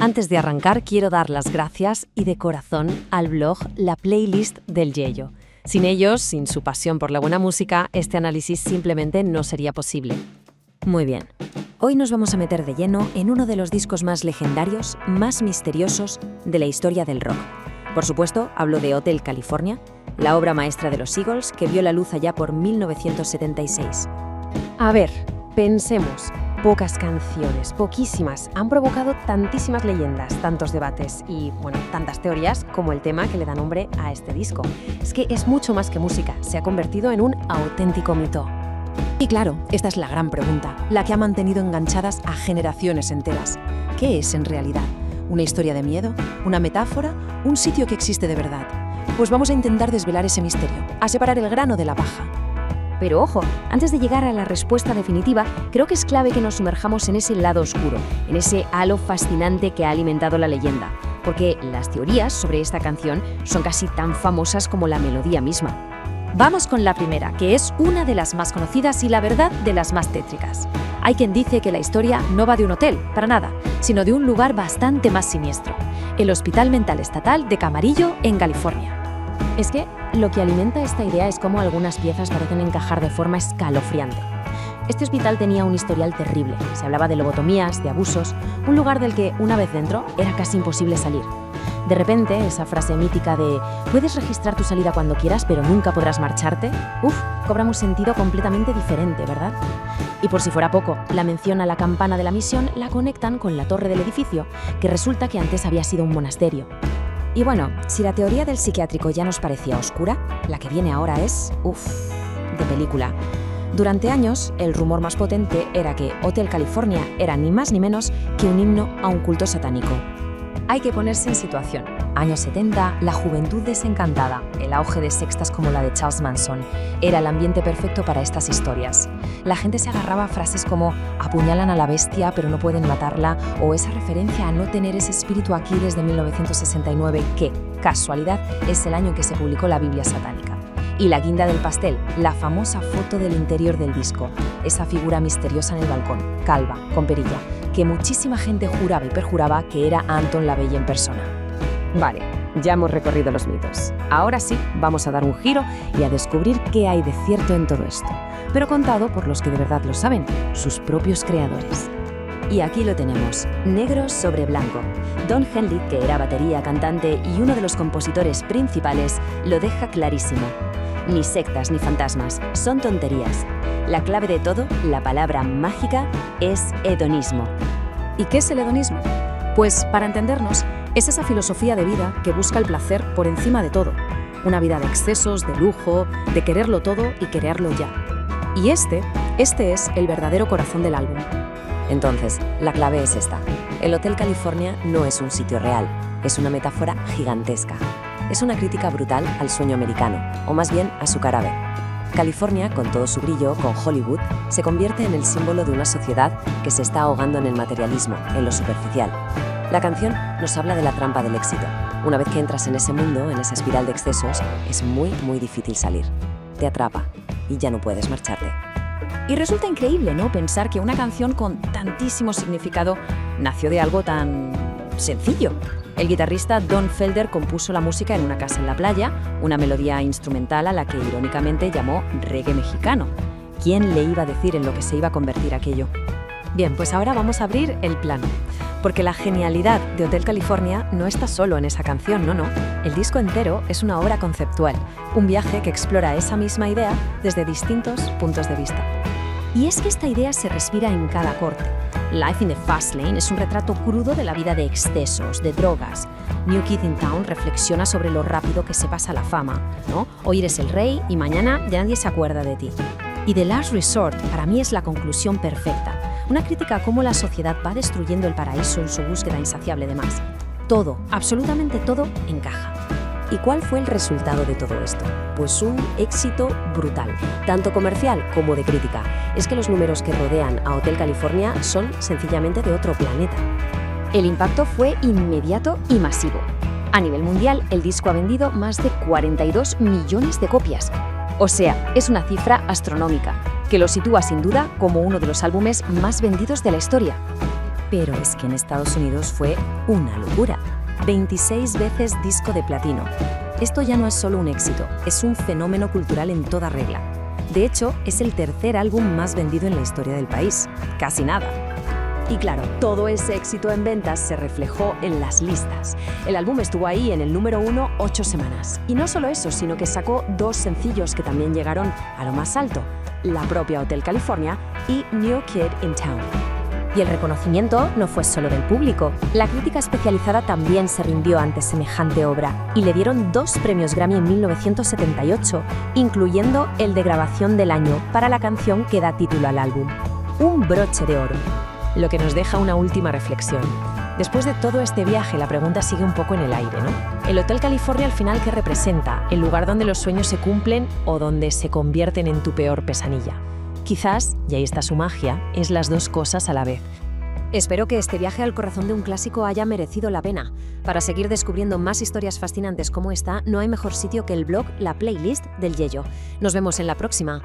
Antes de arrancar, quiero dar las gracias y de corazón al blog La Playlist del Yello. Sin ellos, sin su pasión por la buena música, este análisis simplemente no sería posible. Muy bien, hoy nos vamos a meter de lleno en uno de los discos más legendarios, más misteriosos de la historia del rock. Por supuesto, hablo de Hotel California, la obra maestra de los Eagles que vio la luz allá por 1976. A ver, pensemos. Pocas canciones, poquísimas, han provocado tantísimas leyendas, tantos debates y, tantas teorías como el tema que le da nombre a este disco. Es que es mucho más que música, se ha convertido en un auténtico mito. Y claro, esta es la gran pregunta, la que ha mantenido enganchadas a generaciones enteras. ¿Qué es en realidad? ¿Una historia de miedo? ¿Una metáfora? ¿Un sitio que existe de verdad? Pues vamos a intentar desvelar ese misterio, a separar el grano de la paja. Pero ojo, antes de llegar a la respuesta definitiva, creo que es clave que nos sumerjamos en ese lado oscuro, en ese halo fascinante que ha alimentado la leyenda, porque las teorías sobre esta canción son casi tan famosas como la melodía misma. Vamos con la primera, que es una de las más conocidas y la verdad de las más tétricas. Hay quien dice que la historia no va de un hotel, para nada, sino de un lugar bastante más siniestro, el Hospital Mental Estatal de Camarillo, en California. Es que lo que alimenta esta idea es cómo algunas piezas parecen encajar de forma escalofriante. Este hospital tenía un historial terrible, se hablaba de lobotomías, de abusos, un lugar del que, una vez dentro, era casi imposible salir. De repente, esa frase mítica de «puedes registrar tu salida cuando quieras, pero nunca podrás marcharte», cobra un sentido completamente diferente, ¿verdad? Y por si fuera poco, la mención a la campana de la misión la conectan con la torre del edificio, que resulta que antes había sido un monasterio. Y bueno, si la teoría del psiquiátrico ya nos parecía oscura, la que viene ahora es, de película. Durante años, el rumor más potente era que Hotel California era ni más ni menos que un himno a un culto satánico. Hay que ponerse en situación. Años 70, la juventud desencantada, el auge de sectas como la de Charles Manson, era el ambiente perfecto para estas historias. La gente se agarraba a frases como «apuñalan a la bestia pero no pueden matarla» o esa referencia a no tener ese espíritu aquí desde 1969, que, casualidad, es el año en que se publicó la Biblia satánica. Y la guinda del pastel, la famosa foto del interior del disco, esa figura misteriosa en el balcón, calva, con perilla, que muchísima gente juraba y perjuraba que era Anton LaVey en persona. Vale, ya hemos recorrido los mitos. Ahora sí, vamos a dar un giro y a descubrir qué hay de cierto en todo esto, pero contado por los que de verdad lo saben, sus propios creadores. Y aquí lo tenemos, negro sobre blanco. Don Henley, que era batería, cantante y uno de los compositores principales, lo deja clarísimo. Ni sectas ni fantasmas, son tonterías. La clave de todo, la palabra mágica, es hedonismo. ¿Y qué es el hedonismo? Pues, para entendernos, es esa filosofía de vida que busca el placer por encima de todo. Una vida de excesos, de lujo, de quererlo todo y quererlo ya. Y este es el verdadero corazón del álbum. Entonces, la clave es esta. El Hotel California no es un sitio real, es una metáfora gigantesca. Es una crítica brutal al sueño americano, o más bien a su cara B. California, con todo su brillo, con Hollywood, se convierte en el símbolo de una sociedad que se está ahogando en el materialismo, en lo superficial. La canción nos habla de la trampa del éxito. Una vez que entras en ese mundo, en esa espiral de excesos, es muy, muy difícil salir. Te atrapa y ya no puedes marcharte. Y resulta increíble, ¿no?, pensar que una canción con tantísimo significado nació de algo tan sencillo. El guitarrista Don Felder compuso la música en una casa en la playa, una melodía instrumental a la que irónicamente llamó reggae mexicano. ¿Quién le iba a decir en lo que se iba a convertir aquello? Bien, pues ahora vamos a abrir el plano, porque la genialidad de Hotel California no está solo en esa canción, no. El disco entero es una obra conceptual, un viaje que explora esa misma idea desde distintos puntos de vista. Y es que esta idea se respira en cada corte. Life in the Fast Lane es un retrato crudo de la vida de excesos, de drogas. New Kid in Town reflexiona sobre lo rápido que se pasa la fama, ¿no? Hoy eres el rey y mañana ya nadie se acuerda de ti. Y The Last Resort para mí es la conclusión perfecta. Una crítica a cómo la sociedad va destruyendo el paraíso en su búsqueda insaciable de más. Todo, absolutamente todo, encaja. ¿Y cuál fue el resultado de todo esto? Pues un éxito brutal, tanto comercial como de crítica. Es que los números que rodean a Hotel California son sencillamente de otro planeta. El impacto fue inmediato y masivo. A nivel mundial, el disco ha vendido más de 42 millones de copias. O sea, es una cifra astronómica, que lo sitúa sin duda como uno de los álbumes más vendidos de la historia. Pero es que en Estados Unidos fue una locura. 26 veces disco de platino. Esto ya no es solo un éxito, es un fenómeno cultural en toda regla. De hecho, es el tercer álbum más vendido en la historia del país. Casi nada. Y claro, todo ese éxito en ventas se reflejó en las listas. El álbum estuvo ahí en el número 1 8 semanas. Y no solo eso, sino que sacó 2 sencillos que también llegaron a lo más alto, la propia Hotel California y New Kid in Town. Y el reconocimiento no fue solo del público. La crítica especializada también se rindió ante semejante obra y le dieron 2 premios Grammy en 1978, incluyendo el de grabación del año para la canción que da título al álbum. Un broche de oro. Lo que nos deja una última reflexión. Después de todo este viaje, la pregunta sigue un poco en el aire, ¿no? ¿El Hotel California al final qué representa? ¿El lugar donde los sueños se cumplen o donde se convierten en tu peor pesadilla? Quizás, y ahí está su magia, es las 2 cosas a la vez. Espero que este viaje al corazón de un clásico haya merecido la pena. Para seguir descubriendo más historias fascinantes como esta, no hay mejor sitio que el blog La Playlist del Yello. Nos vemos en la próxima.